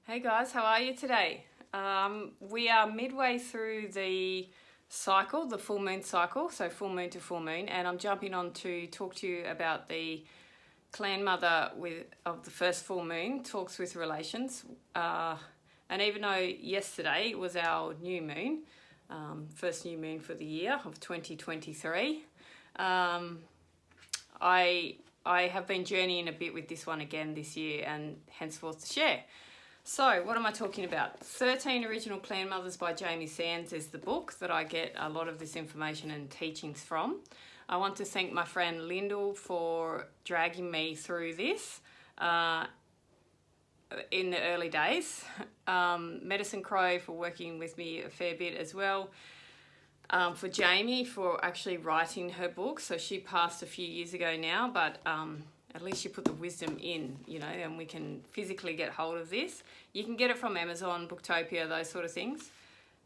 Hey guys, how are you today? We are midway through the cycle, the full moon cycle, so full moon to full moon, and I'm jumping on to talk to you about the clan mother of the first full moon, talks with relations. And even though yesterday was our new moon, first new moon for the year of 2023, I have been journeying a bit with this one again this year and henceforth to share. So, what am I talking about? 13 Original Clan Mothers by Jamie Sands is the book that I get a lot of this information and teachings from. I want to thank my friend Lyndall for dragging me through this in the early days. Medicine Crow for working with me a fair bit as well. For Jamie for actually writing her book. So she passed a few years ago now, but at least you put the wisdom in, and we can physically get hold of this. You can get it from Amazon, Booktopia, those sort of things.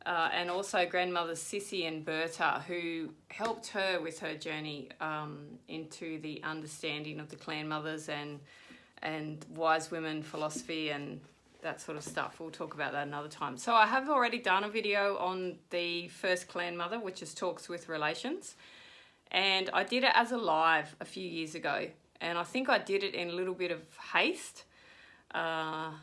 And also grandmothers Sissy and Berta, who helped her with her journey into the understanding of the clan mothers and wise women philosophy and that sort of stuff. We'll talk about that another time. So I have already done a video on the first clan mother, which is Talks with Relations. And I did it as a live a few years ago. And I think I did it in a little bit of haste. And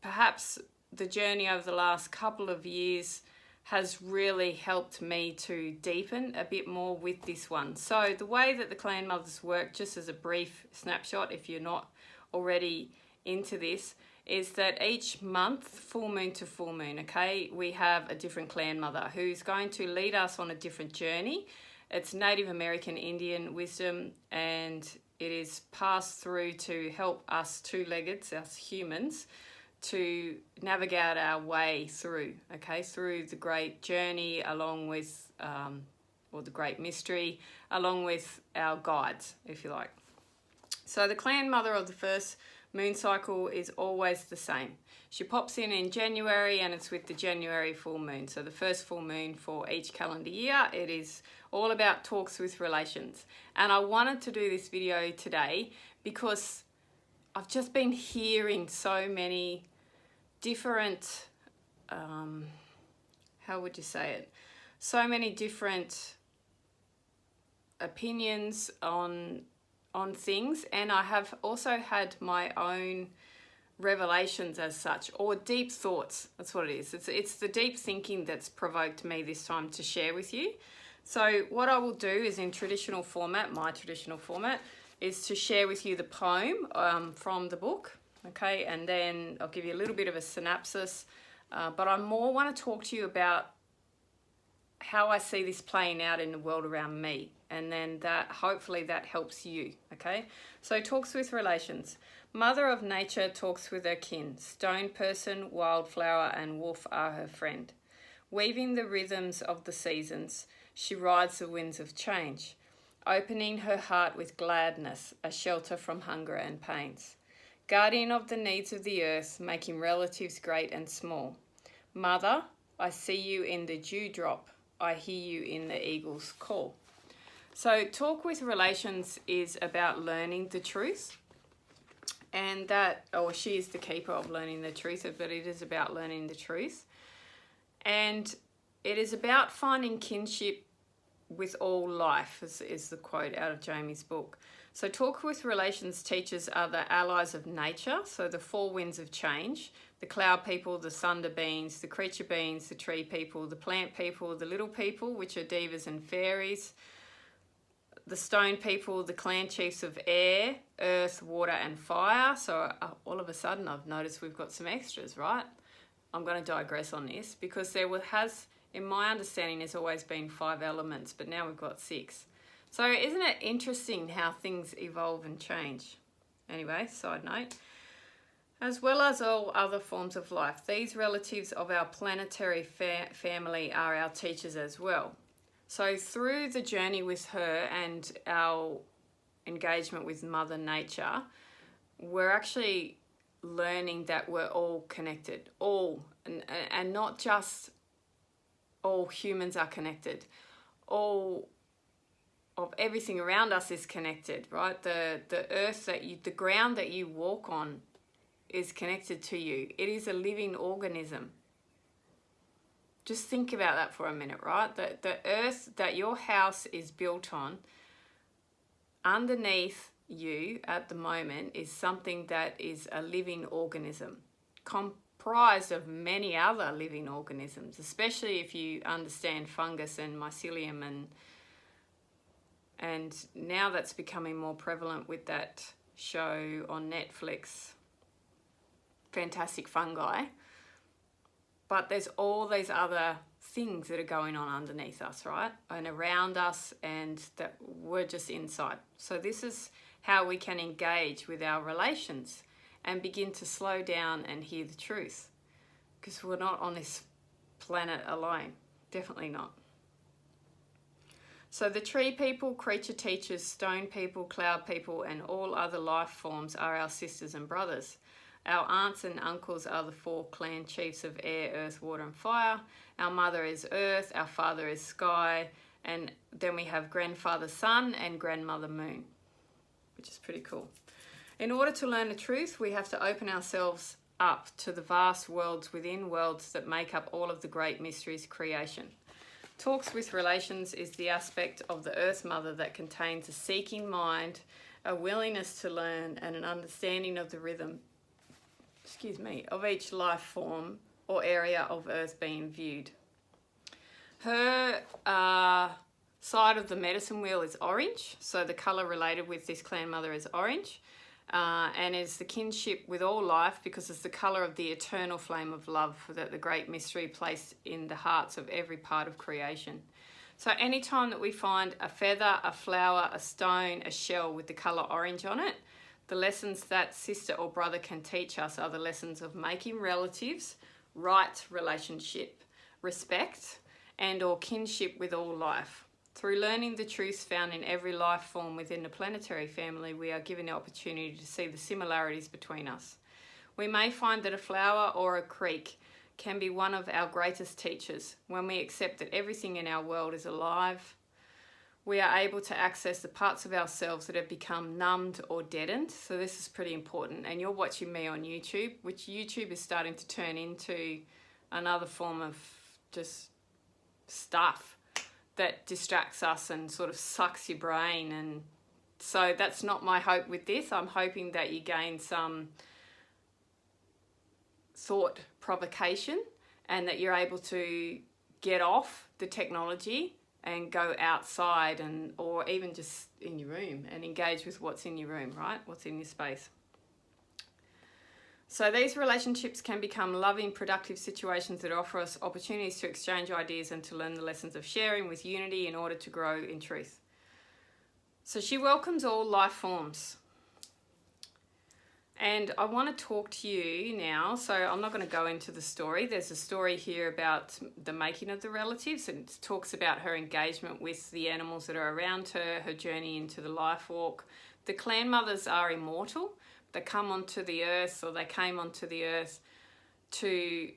perhaps the journey over the last couple of years has really helped me to deepen a bit more with this one. So the way that the clan mothers work, just as a brief snapshot, if you're not already into this, is that each month, full moon to full moon, okay, we have a different clan mother who's going to lead us on a different journey. It's Native American Indian wisdom, and it is passed through to help us two-leggeds, us humans, to navigate our way through, okay, through the great journey along with, or the great mystery, along with our guides, if you like. So the clan mother of the first moon cycle is always the same. She pops in January, and it's with the January full moon. So the first full moon for each calendar year, it is all about talks with relations. And I wanted to do this video today because I've just been hearing so many different, how would you say it? So many different opinions on things, and I have also had my own revelations as such, or deep thoughts. That's what it is. It's the deep thinking that's provoked me this time to share with you. So what I will do is, in traditional format, my traditional format, is to share with you the poem from the book, okay, and then I'll give you a little bit of a synopsis, but I more want to talk to you about how I see this playing out in the world around me, and then that hopefully that helps you, okay? So talks with relations. Mother of nature talks with her kin. Stone person, wildflower and wolf are her friend. Weaving the rhythms of the seasons, she rides the winds of change, opening her heart with gladness, a shelter from hunger and pains. Guardian of the needs of the earth, making relatives great and small. Mother, I see you in the dewdrop, I hear you in the eagle's call. So talk with relations is about learning the truth, and she is the keeper of learning the truth, but it is about learning the truth. And it is about finding kinship with all life, is the quote out of Jamie's book. So talk with relations teachers are the allies of nature, so the four winds of change, the cloud people, the thunder beings, the creature beings, the tree people, the plant people, the little people, which are devas and fairies, the stone people, the clan chiefs of air, earth, water and fire. So all of a sudden I've noticed we've got some extras, right? I'm going to digress on this because in my understanding, there's always been 5 elements, but now we've got 6. So isn't it interesting how things evolve and change? Anyway, side note. As well as all other forms of life, these relatives of our planetary family are our teachers as well. So through the journey with her and our engagement with Mother Nature, we're actually learning that we're all connected, and not just all humans are connected. All of everything around us is connected, right? The earth the ground that you walk on is connected to you. It is a living organism. Just think about that for a minute, right? The earth that your house is built on, underneath you at the moment, is something that is a living organism, comprised of many other living organisms, especially if you understand fungus and mycelium, and now that's becoming more prevalent with that show on Netflix, Fantastic Fungi. But there's all these other things that are going on underneath us, right? And around us, and that we're just inside. So this is how we can engage with our relations and begin to slow down and hear the truth. Because we're not on this planet alone. Definitely not. So the tree people, creature teachers, stone people, cloud people, and all other life forms are our sisters and brothers. Our aunts and uncles are the 4 clan chiefs of air, earth, water, and fire. Our mother is earth, our father is sky, and then we have grandfather sun and grandmother moon, which is pretty cool. In order to learn the truth, we have to open ourselves up to the vast worlds within worlds that make up all of the great mysteries of creation. Talks with relations is the aspect of the Earth Mother that contains a seeking mind, a willingness to learn, and an understanding of the rhythm, of each life form or area of Earth being viewed. Her side of the medicine wheel is orange, so the colour related with this clan mother is orange, and is the kinship with all life because it's the colour of the eternal flame of love that the great mystery placed in the hearts of every part of creation. So anytime that we find a feather, a flower, a stone, a shell with the colour orange on it, the lessons that sister or brother can teach us are the lessons of making relatives, right relationship, respect, and or kinship with all life. Through learning the truths found in every life form within the planetary family, we are given the opportunity to see the similarities between us. We may find that a flower or a creek can be one of our greatest teachers. When we accept that everything in our world is alive, we are able to access the parts of ourselves that have become numbed or deadened. So this is pretty important. And you're watching me on YouTube, which YouTube is starting to turn into another form of just stuff that distracts us and sort of sucks your brain. And so that's not my hope with this. I'm hoping that you gain some thought provocation and that you're able to get off the technology and go outside or even just in your room and engage with what's in your room, right? What's in your space. So these relationships can become loving, productive situations that offer us opportunities to exchange ideas and to learn the lessons of sharing with unity in order to grow in truth. So she welcomes all life forms. And I want to talk to you now, so I'm not going to go into the story. There's a story here about the making of the relatives, and it talks about her engagement with the animals that are around her, her journey into the life walk. The clan mothers are immortal. They come onto the earth, or they came onto the earth to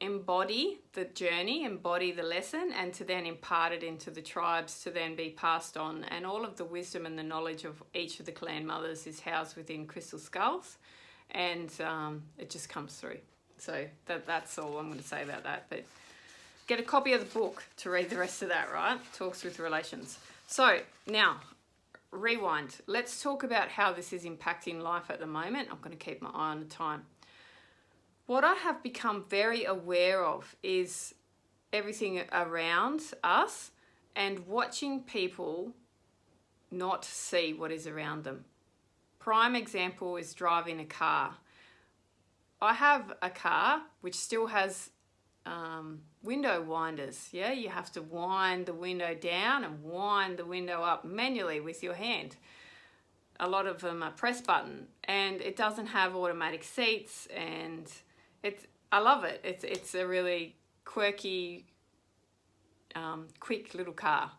embody the journey, embody the lesson, and to then impart it into the tribes to then be passed on. And all of the wisdom and the knowledge of each of the clan mothers is housed within crystal skulls, and it just comes through. So that's all I'm going to say about that. But get a copy of the book to read the rest of that, right? Talks with relations. So now, rewind. Let's talk about how this is impacting life at the moment. I'm going to keep my eye on the time. What I have become very aware of is everything around us and watching people not see what is around them. Prime example is driving a car. I have a car which still has window winders. Yeah, you have to wind the window down and wind the window up manually with your hand. A lot of them are press button, and it doesn't have automatic seats, and I love it. It's a really quirky, quick little car,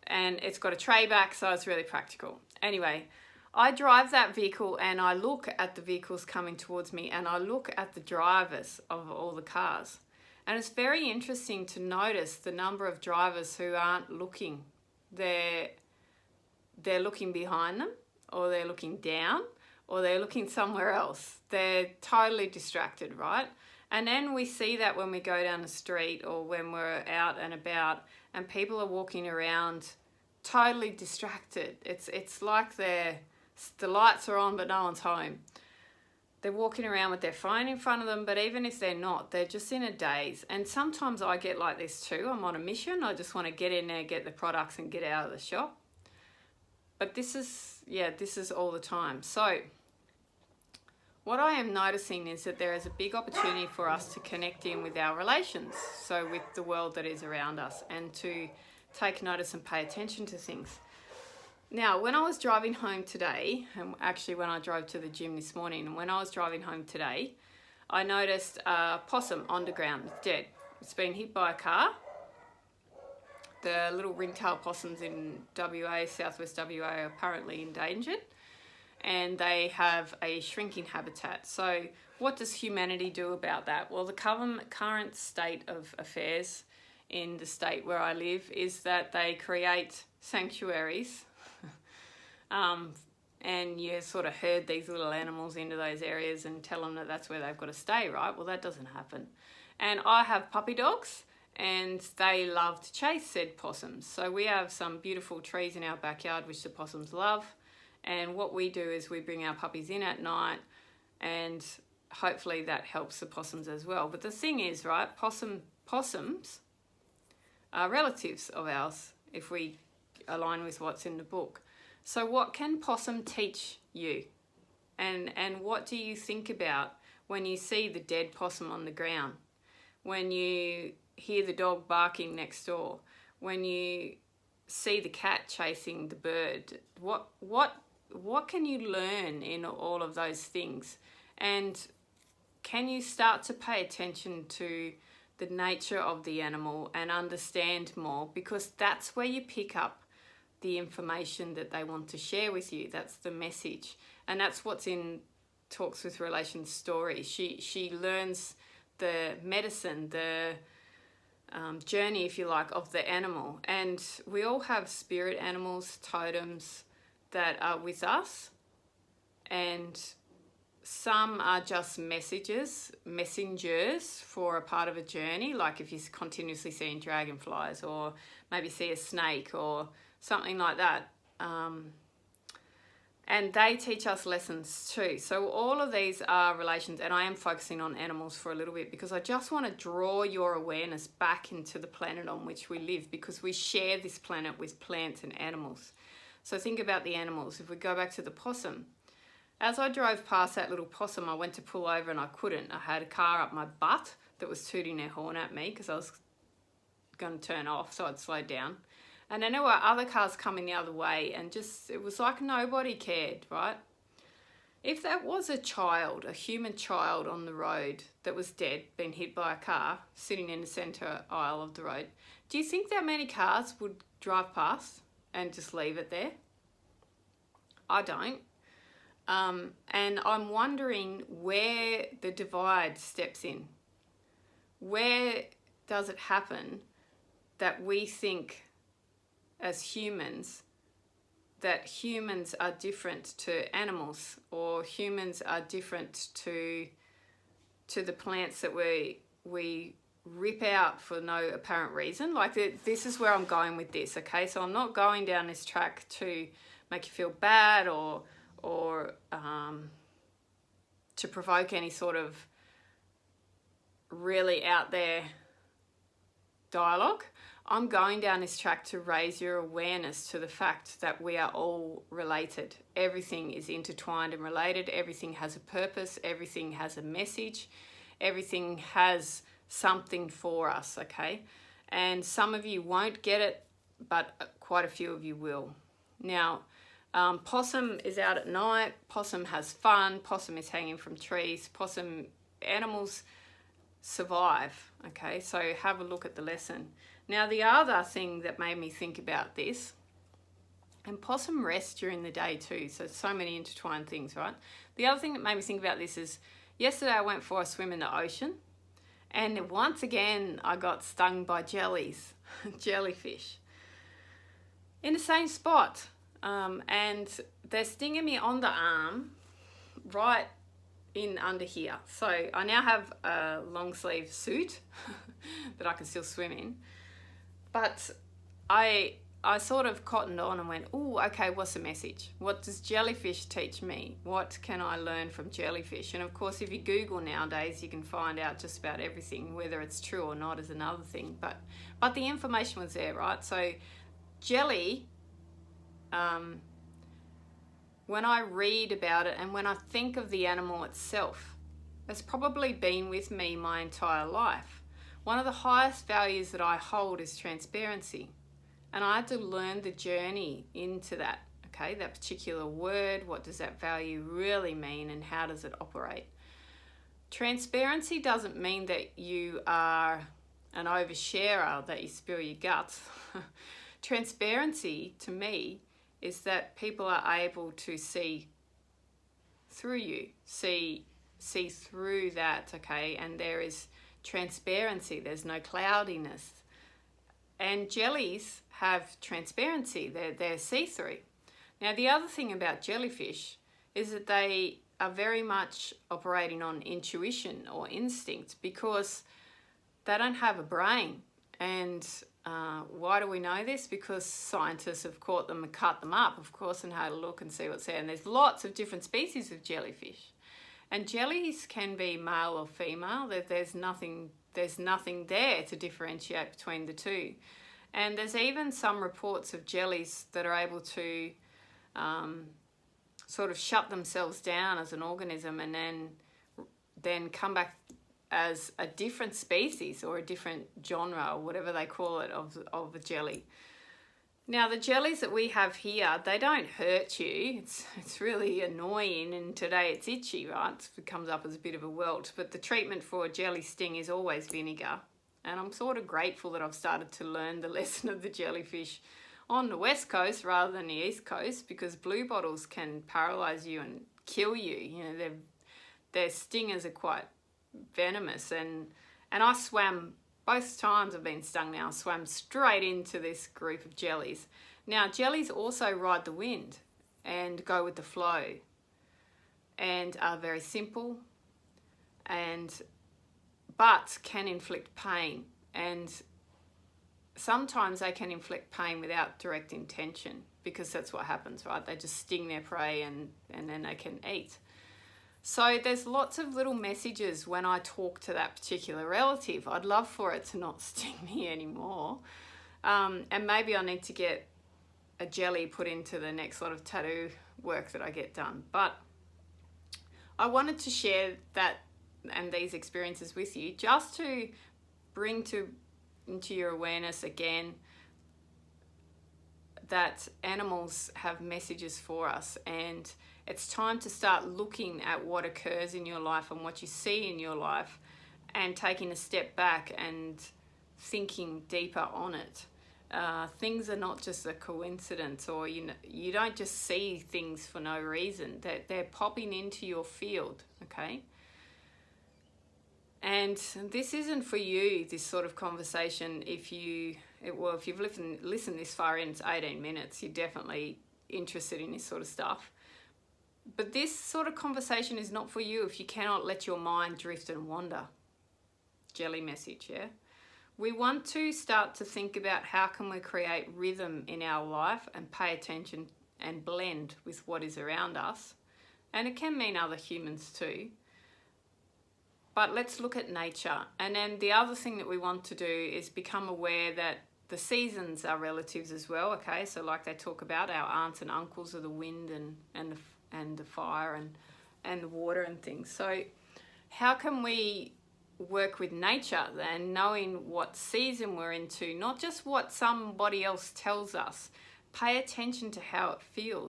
and it's got a tray back, so it's really practical. Anyway, I drive that vehicle and I look at the vehicles coming towards me, and I look at the drivers of all the cars. And it's very interesting to notice the number of drivers who aren't looking. They're looking behind them, or they're looking down, or they're looking somewhere else. They're totally distracted, right? And then we see that when we go down the street or when we're out and about and people are walking around totally distracted. It's like the lights are on but no one's home. They're walking around with their phone in front of them, but even if they're not, they're just in a daze. And sometimes I get like this too. I'm on a mission. I just want to get in there, get the products and get out of the shop. But this is all the time. So what I am noticing is that there is a big opportunity for us to connect in with our relations, so with the world that is around us, and to take notice and pay attention to things. Now, when I was driving home today, and actually when I drove to the gym this morning, and when I was driving home today, I noticed a possum on the ground. It's dead. It's been hit by a car. The little ringtail possums in WA, southwest WA, are apparently endangered, and they have a shrinking habitat. So what does humanity do about that? Well, the current state of affairs in the state where I live is that they create sanctuaries and you sort of herd these little animals into those areas and tell them that that's where they've got to stay, right? Well, that doesn't happen. And I have puppy dogs and they love to chase said possums. So we have some beautiful trees in our backyard which the possums love. And what we do is we bring our puppies in at night and hopefully that helps the possums as well. But the thing is, right, possums are relatives of ours if we align with what's in the book. So what can possum teach you? And what do you think about when you see the dead possum on the ground? When you hear the dog barking next door? When you see the cat chasing the bird? What can you learn in all of those things? And can you start to pay attention to the nature of the animal and understand more? Because that's where you pick up the information that they want to share with you. That's the message. And that's what's in Talks with Relations story. She learns the medicine, the journey, if you like, of the animal. And we all have spirit animals, totems that are with us. And some are just messengers for a part of a journey, like if you're continuously seeing dragonflies or maybe see a snake or something like that. And they teach us lessons too. So all of these are relations, and I am focusing on animals for a little bit because I just want to draw your awareness back into the planet on which we live, because we share this planet with plants and animals. So think about the animals. If we go back to the possum, as I drove past that little possum, I went to pull over and I couldn't. I had a car up my butt that was tooting their horn at me because I was going to turn off, so I'd slowed down. And then there were other cars coming the other way, and it was like nobody cared, right? If that was a child, a human child on the road that was dead, been hit by a car, sitting in the centre aisle of the road, do you think that many cars would drive past and just leave it there? I don't. And I'm wondering where the divide steps in. Where does it happen that we think as humans that humans are different to animals, or humans are different to the plants that we rip out for no apparent reason? Like, this is where I'm going with this, okay? So I'm not going down this track to make you feel bad or to provoke any sort of really out there dialogue. I'm going down this track to raise your awareness to the fact that we are all related. Everything is intertwined and related. Everything has a purpose. Everything has a message. Everything has something for us, okay? And some of you won't get it, but quite a few of you will. Now, possum is out at night. Possum has fun. Possum is hanging from trees. Animals survive, okay? So have a look at the lesson. Now, the other thing that made me think about this, and possum rest during the day too, so many intertwined things, right? The other thing that made me think about this is, yesterday I went for a swim in the ocean, and once again I got stung by jellyfish, in the same spot. And they're stinging me on the arm, right in under here. So I now have a long sleeve suit that I can still swim in, but I sort of cottoned on and went, oh, okay, what's the message? What does jellyfish teach me? What can I learn from jellyfish? And of course, if you Google nowadays, you can find out just about everything. Whether it's true or not is another thing, but the information was there, right? So jelly, when I read about it and when I think of the animal itself, it's probably been with me my entire life. One of the highest values that I hold is transparency. And I had to learn the journey into that, okay? That particular word, what does that value really mean and how does it operate? Transparency doesn't mean that you are an oversharer, that you spill your guts. Transparency, to me, is that people are able to see through you, see through that, okay? And there is transparency, there's no cloudiness. And jellies have transparency, they're see-through. Now, the other thing about jellyfish is that they are very much operating on intuition or instinct because they don't have a brain. And why do we know this? Because scientists have caught them and cut them up, of course, and had a look and see what's there. And there's lots of different species of jellyfish. And jellies can be male or female. There's nothing there to differentiate between the two. And there's even some reports of jellies that are able to sort of shut themselves down as an organism and then come back as a different species or a different genre or whatever they call it of a jelly. Now, the jellies that we have here, they don't hurt you. It's really annoying, and today it's itchy, right? It comes up as a bit of a welt. But the treatment for a jelly sting is always vinegar. And I'm sort of grateful that I've started to learn the lesson of the jellyfish on the west coast rather than the east coast, because blue bottles can paralyze you and kill you. You know, their stingers are quite venomous, and I swam both times I've been stung now. I swam straight into this group of jellies. Now, jellies also ride the wind and go with the flow and are very simple but can inflict pain, and sometimes they can inflict pain without direct intention, because that's what happens, right? They just sting their prey and then they can eat. So there's lots of little messages when I talk to that particular relative. I'd love for it to not sting me anymore. And maybe I need to get a jelly put into the next lot of tattoo work that I get done. But I wanted to share that and these experiences with you, just to bring into your awareness again that animals have messages for us, and it's time to start looking at what occurs in your life and what you see in your life and taking a step back and thinking deeper on it. Things are not just a coincidence, or you don't just see things for no reason. They're popping into your field, okay? And this isn't for you, this sort of conversation, if you've listened this far in, it's 18 minutes, you're definitely interested in this sort of stuff. But this sort of conversation is not for you if you cannot let your mind drift and wander. Jelly message, yeah? We want to start to think about how can we create rhythm in our life and pay attention and blend with what is around us. And it can mean other humans too. But let's look at nature. And then the other thing that we want to do is become aware that the seasons are relatives as well, okay? So like they talk about, our aunts and uncles are the wind and the fire and the water and things. So how can we work with nature and knowing what season we're into, not just what somebody else tells us? Pay attention to how it feels.